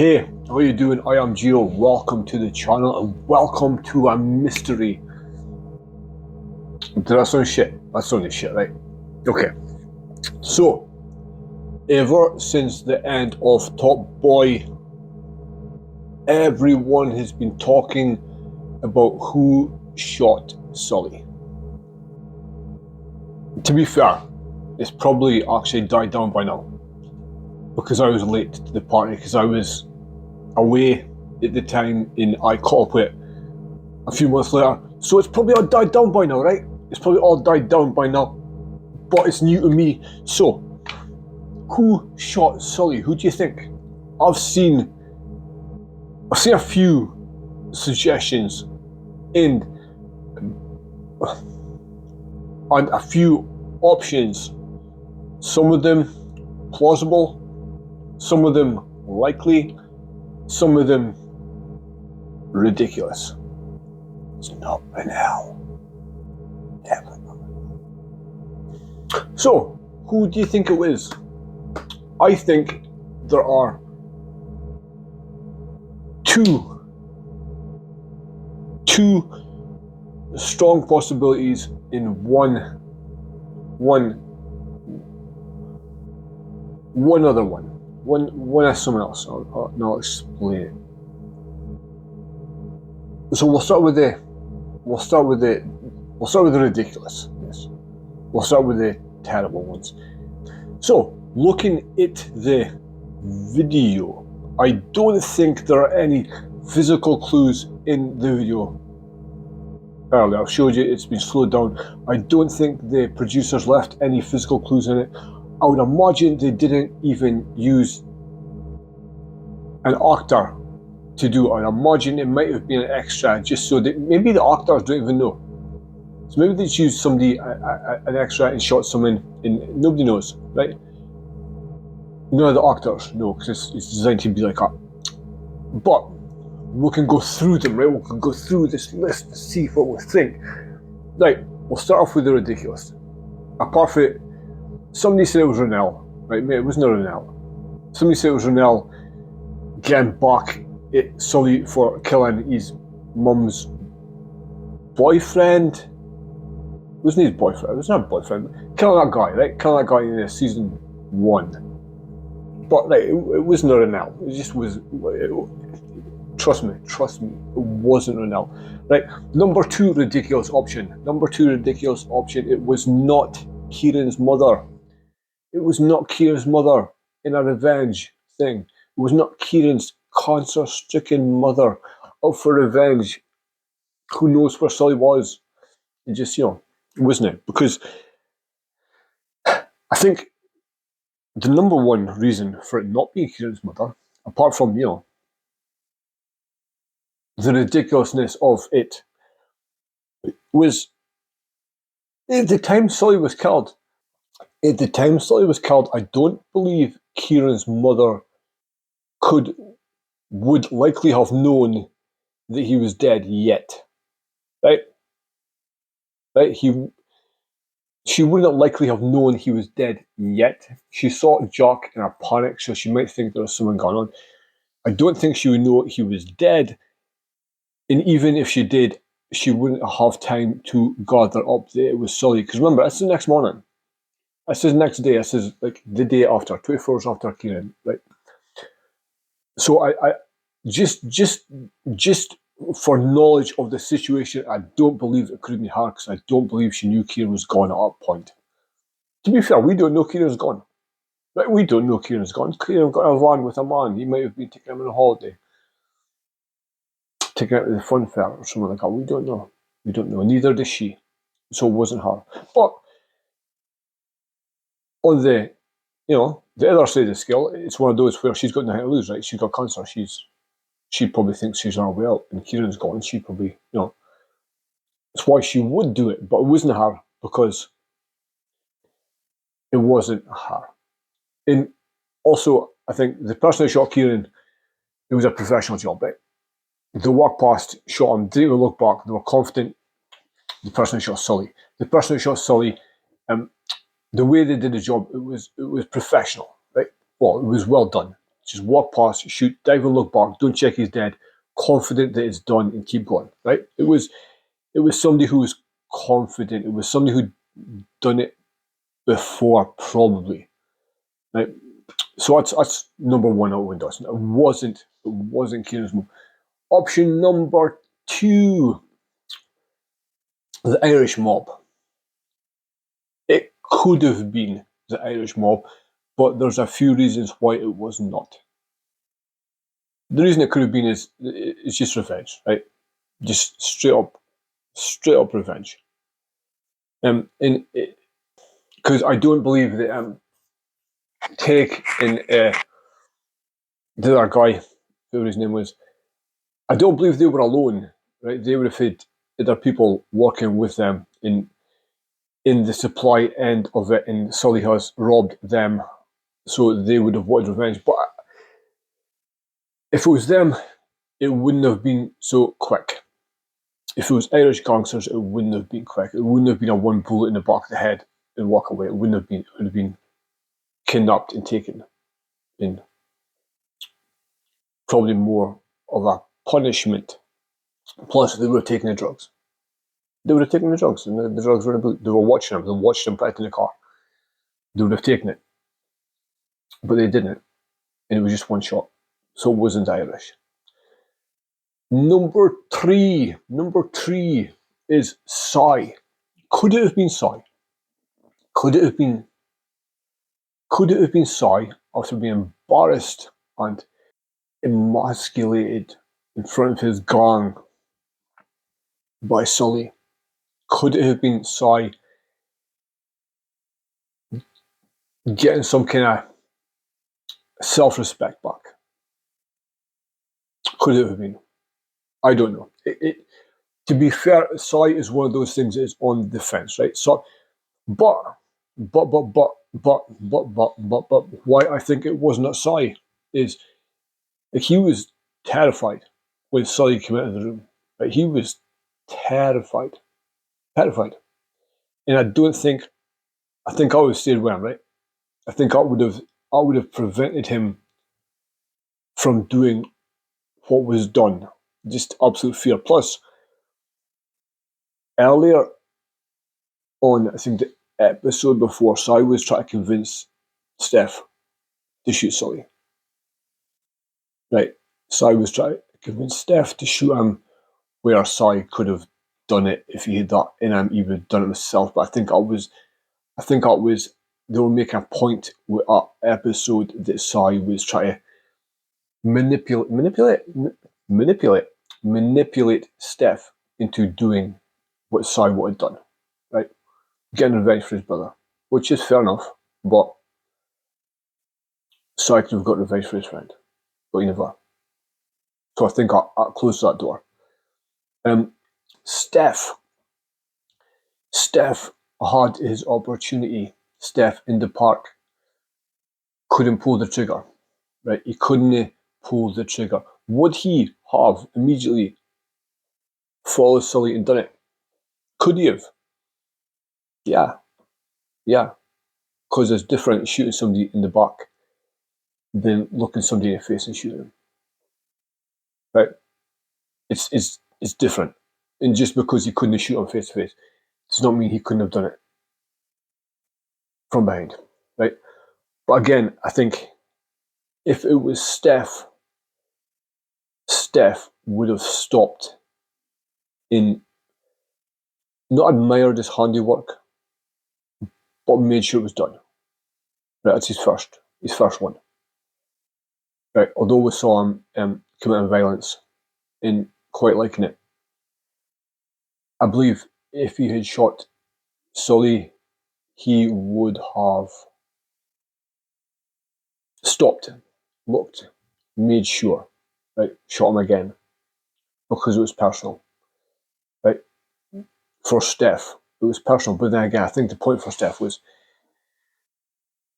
Hey, how are you doing? I am Gio. Welcome to the channel and welcome to a mystery. Did that sound shit? That sounded shit, right? Okay. So, ever since the end of Top Boy, everyone has been talking about who shot Sully. To be fair, it's probably actually died down by now, because I was late to the party, because I was away at the time and I caught up with it a few months later. So it's probably all died down by now, right? It's probably all died down by now, but it's new to me. So, who shot Sully? Who do you think? I've seen a few suggestions and a few options. Some of them plausible, some of them likely, some of them ridiculous. It's not in hell. Definitely not. So, who do you think it was? I think there are two strong possibilities in one other one. One is someone else. I'll explain it. So we'll start with the ridiculous. Yes. We'll start with the terrible ones. So, looking at the video, I don't think there are any physical clues in the video. Earlier, I've showed you it's been slowed down. I don't think the producers left any physical clues in it. I would imagine they didn't even use an actor to do it. I imagine it might have been an extra, just so that maybe the actors don't even know. So maybe they just used somebody, an extra, and shot someone, and nobody knows, right? None of the actors know, because it's designed to be like that. But we can go through them, right? We can go through this list to see what we think. Right, we'll start off with the ridiculous. Apart from it, somebody said it was Ronell, right? Mate, it wasn't Ronell. Somebody said it was Ronell getting back at Sully for killing his mum's boyfriend. It wasn't his boyfriend, it was not a boyfriend. Killing that guy, right? Killing that guy in season 1. But right, it wasn't Ronell. It just was. Trust me, it wasn't Ronell. Right, number two ridiculous option. It was not Kieran's mother. It was not Kieran's mother in a revenge thing. It was not Kieran's cancer-stricken mother out for revenge. Who knows where Sully was? It just, wasn't it? Because I think the number one reason for it not being Kieran's mother, apart from, the ridiculousness of it, was at the time Sully was killed. I don't believe Kieran's mother would likely have known that he was dead yet. Right? She wouldn't likely have known he was dead yet. She saw Jack in a panic, so she might think there was something going on. I don't think she would know he was dead, and even if she did, she wouldn't have time to gather up that it was Sully. Because remember, this is the next morning. This is next day. This is like the day after, 24 hours after Kieran, right? So I just for knowledge of the situation, I don't believe it could have been her, because I don't believe she knew Kieran was gone at that point. To be fair, we don't know Kieran's gone. Right? We don't know Kieran's gone. Kieran got a van with a man. He might have been taking him on a holiday. Taking out to the fun fair or something like that. We don't know. Neither does she. So it wasn't her. But on the other side of the scale, it's one of those where she's got nothing to lose, right? She's got cancer. She probably thinks she's on her way out, and Kieran's gone. She probably, that's why she would do it, but it wasn't her, because it wasn't her. And also, I think the person who shot Kieran, it was a professional job, right? They walked past, shot him, didn't even look back. They were confident. The person who shot Sully, the way they did the job, it was professional, right? Well, it was well done. Just walk past, shoot, dive and look back, don't check he's dead, confident that it's done and keep going, right? It was somebody who was confident. It was somebody who'd done it before, probably, right? So that's number one, Owen Dawson. It wasn't Kieran's move. Option number two, the Irish mob. It could have been the Irish mob, but there's a few reasons why it was not. The reason it could have been is it's just revenge, right? Just straight up revenge. Because I don't believe that Take and the other guy, whoever his name was, I don't believe they were alone, right? They would have had other people working with them in the supply end of it, and Sully has robbed them, so they would have wanted revenge. But if it was them, it wouldn't have been so quick. If it was Irish gangsters, it wouldn't have been quick. It wouldn't have been a one bullet in the back of the head and walk away. It wouldn't have been. It would have been kidnapped and taken in. Probably more of a punishment. Plus, they would have taken the drugs. They would have taken the drugs, and the drugs were they were watching them. They watched them put it in the car. They would have taken it, but they didn't, and it was just one shot. So it wasn't Irish. Number three is Cy. Could it have been Cy? Could it have been Cy after being embarrassed and emasculated in front of his gang by Sully? Could it have been Cy getting some kind of self-respect back? Could it have been? I don't know. To be fair, Cy is one of those things that is on the fence, right? So, but why I think it was not Cy is like he was terrified when Sully came out of the room. Right? He was terrified, and I think I would have stayed with him, right? I think I would have prevented him from doing what was done. Just absolute fear. Plus, earlier on, I think the episode before, Cy was trying to convince Steph to shoot Sully. Right? Cy was trying to convince Steph to shoot him, where Cy could have done it if he had that in him. He would have done it himself. But I think they were making a point with that episode that Cy was trying to manipulate Steph into doing what Cy would have done, right? Getting revenge for his brother, which is fair enough, but Cy could have got revenge for his friend, but he never. So I think I closed that door. Steph had his opportunity. Steph in the park couldn't pull the trigger, right? He couldn't pull the trigger. Would he have immediately followed Sully and done it? Could he have? Yeah. Because it's different shooting somebody in the back than looking somebody in the face and shooting them. Right? It's different. And just because he couldn't shoot him face to face does not mean he couldn't have done it from behind. Right? But again, I think if it was Steph would have stopped in, not admired his handiwork, but made sure it was done. Right, that's his first one. Right, although we saw him committing violence and quite liking it, I believe if he had shot Sully, he would have stopped, looked, made sure, right, shot him again, because it was personal, right? For Steph, it was personal, but then again, I think the point for Steph was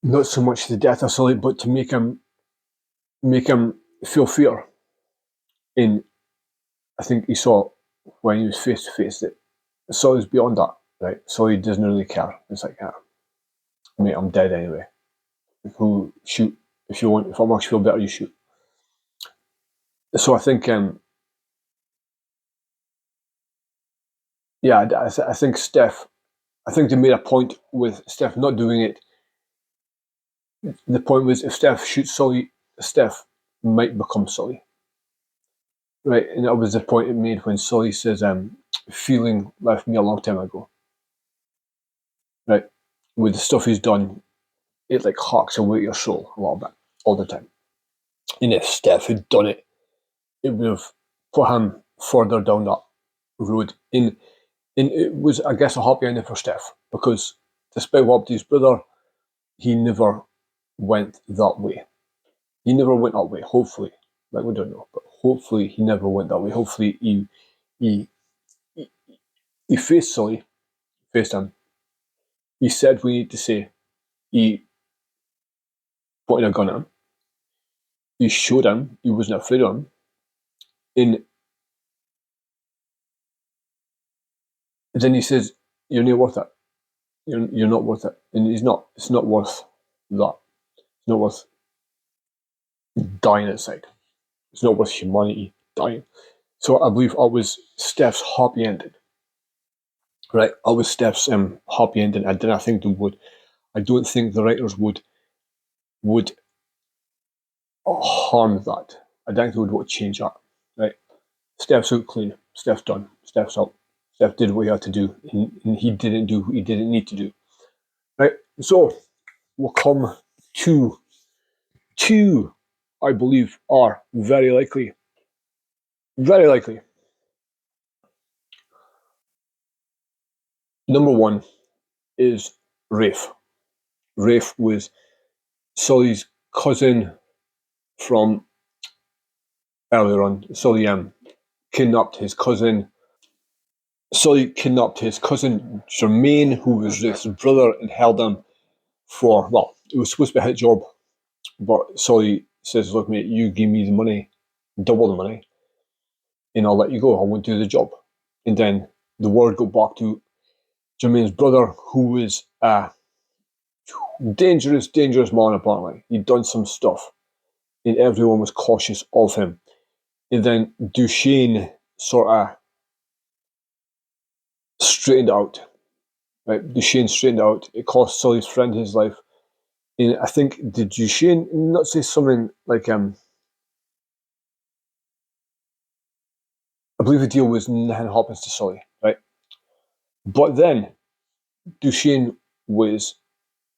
not so much the death of Sully, but to make him feel fear. And I think he saw when he was face to face that Sully's beyond that, right? Sully doesn't really care. It's like, mate, I'm dead anyway. Who shoot If it makes you feel better, you shoot. So I think, I think Steph. I think they made a point with Steph not doing it. The point was, if Steph shoots Sully, Steph might become Sully. Right, and that was the point it made when Sully says, feeling left me a long time ago. Right, with the stuff he's done, it like hawks away your soul a little bit all the time. And if Steph had done it, it would have put him further down that road. And it was, I guess, a happy ending for Steph, because despite what happened to his brother, he never went that way. He never went that way, hopefully. Like, we don't know, but hopefully he never went that way. Hopefully he faced Sully, faced him. He said what he needed to say. He pointed a gun at him. He showed him he wasn't afraid of him. And then he says, "You're not worth it. You're not worth it." And he's not. It's not worth that. It's not worth dying outside. It's not worth humanity dying. So I believe that was Steph's happy ending. Right, that was Steph's happy ending. I didn't think they would. I don't think the writers would harm that. I don't think they would want to change that. Right, Steph's out clean. Steph's done. Steph's out. Steph did what he had to do, and he didn't do what he didn't need to do. Right, so we'll come to two, I believe, are very likely. Very likely. Number one is Rafe. Rafe was Sully's cousin from earlier on. Sully kidnapped his cousin. Sully kidnapped his cousin Jermaine, who was Rafe's brother, and held him for, well, it was supposed to be a hit job, but Sully says, "Look, mate, you give me the money, double the money, and I'll let you go. I won't do the job." And then the word got back to Jermaine's brother, who was a dangerous, dangerous man, apparently. He'd done some stuff, and everyone was cautious of him. And then Dushane sort of straightened out. Right? Dushane straightened out. It cost Sully's friend his life. And I think, did Dushane not say something like, I believe the deal was nothing happens to Sully, right? But then Dushane was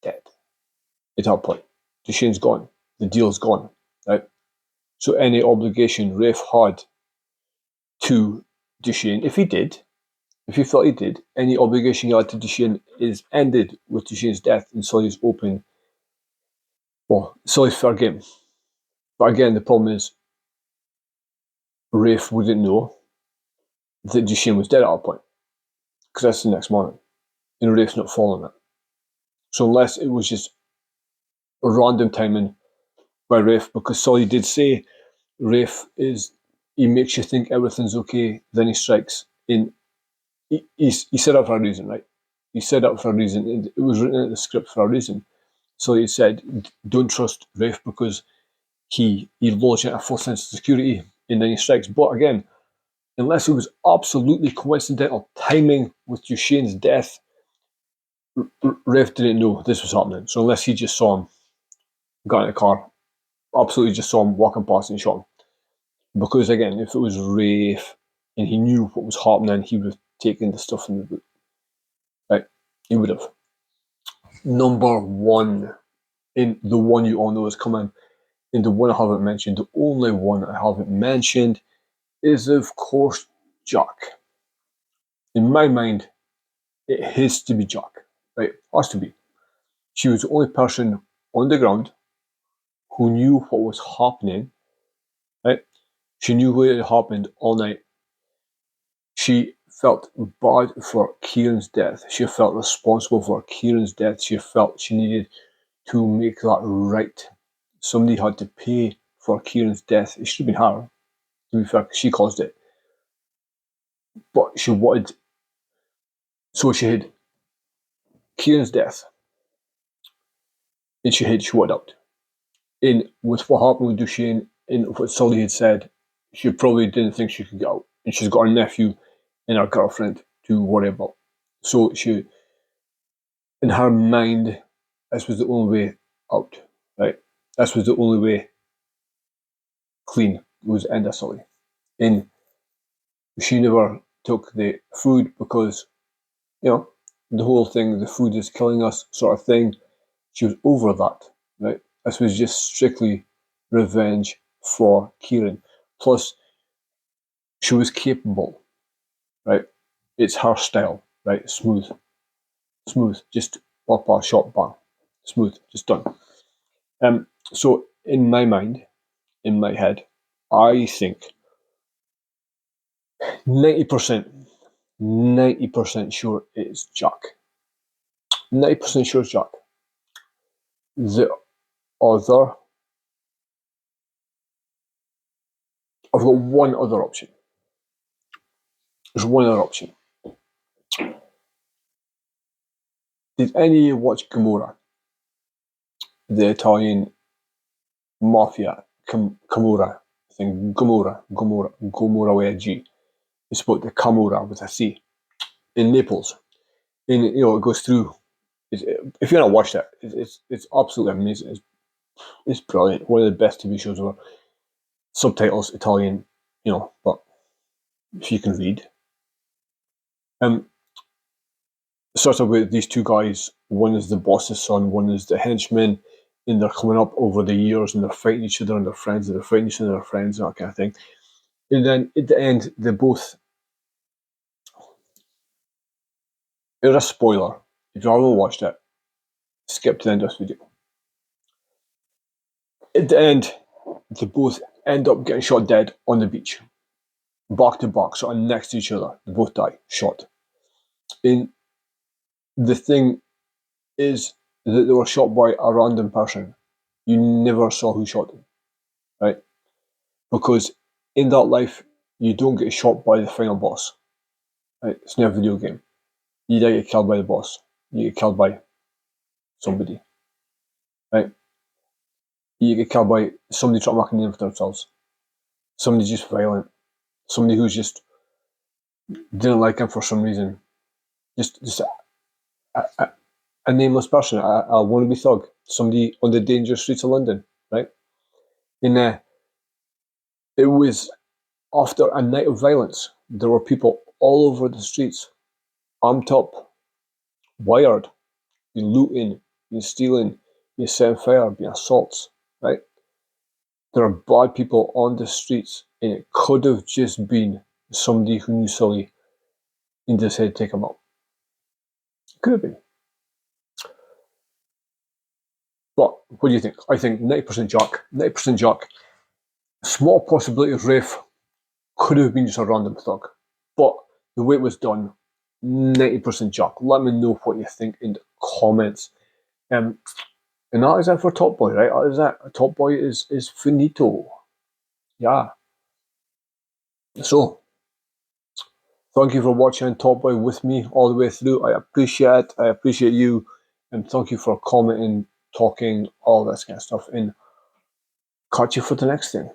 dead at that point. Dushane's gone. The deal's gone, right? So any obligation Rafe had to Dushane, if he felt he did, any obligation he had to Dushane is ended with Dushane's death, and Sully's open. Well, Sully's fair game. But again, the problem is Rafe wouldn't know that Dushane was dead at that point, because that's the next morning, and Rafe's not following it. So unless it was just a random timing by Rafe, because Sully did say Rafe he makes you think everything's okay, then he strikes. And he said that for a reason, right? He said that for a reason. It was written in the script for a reason. So he said, don't trust Rafe because he lulls you into a false sense of security, and then he strikes. But again, unless it was absolutely coincidental timing with Dushane's death, Rafe didn't know this was happening. So unless he just saw him, got in a car, absolutely just saw him walking past and shot him. Because again, if it was Rafe and he knew what was happening, he would have taken the stuff in the boot. Right? He would have. Number one, and the one you all know is coming, and the one I haven't mentioned, the only one I haven't mentioned, is of course Jack. In my mind, it has to be Jack. Right? It has to be. She was the only person on the ground who knew what was happening. Right? She knew what had happened all night. She felt bad for Kieran's death. She felt responsible for Kieran's death. She felt she needed to make that right. Somebody had to pay for Kieran's death. It should have been her, to be fair, she caused it. But she wanted, so she had Kieran's death, and she wanted out. in with what happened with Dushane, in what Sully had said, she probably didn't think she could get out, and she's got her nephew and her girlfriend to worry about. So she, in her mind, this was the only way out, right? This was the only way clean, was end of Sully. And she never took the food because, the whole thing, the food is killing us sort of thing. She was over that, right? This was just strictly revenge for Kieran. Plus, she was capable, right? It's her style, right? Smooth, just up a shot, bang, smooth, just done. So in my mind, in my head, I think 90%, 90% sure it's Jack. 90% sure it's Jack. The other, I've got one other option. There's one other option. Did any of you watch Gomorrah? The Italian mafia, Camorra thing, Gomorrah with a G. It's about the Camorra with a C in Naples. And it goes through. If you haven't watched it, it's absolutely amazing. It's brilliant. One of the best TV shows ever. Subtitles Italian, but if you can read. Starts out with these two guys. One is the boss's son, one is the henchman, and they're coming up over the years and they're fighting each other and their friends, and they're fighting each other and their friends, and that kind of thing. And then at the end, they both. There's a spoiler. If you haven't watched it, skip to the end of this video. At the end, they both end up getting shot dead on the beach. Back to back, sort of next to each other. They both die, shot. And the thing is that they were shot by a random person. You never saw who shot them, right? Because in that life, you don't get shot by the final boss. Right? It's not a video game. You don't get killed by the boss. You get killed by somebody. Right? You get killed by somebody trying to make a name for themselves. Somebody just violent. Somebody who's just didn't like him for some reason. Just a nameless person, a wannabe thug. Somebody on the dangerous streets of London, right? And it was after a night of violence. There were people all over the streets, armed up, wired, you're looting, you're stealing, you're setting fire, being assaults, right? There are bad people on the streets, and it could have just been somebody who knew Sully and just said, take him out. It could have been. But what do you think? I think 90% Jack. 90% Jack. Small possibility of Rafe could have been just a random thug. But the way it was done, 90% Jack. Let me know what you think in the comments. And that is it for Top Boy, right? That is it. Top Boy is finito. Yeah. So, thank you for watching Top Boy with me all the way through. I appreciate it. I appreciate you. And thank you for commenting, talking, all this kind of stuff. And catch you for the next thing.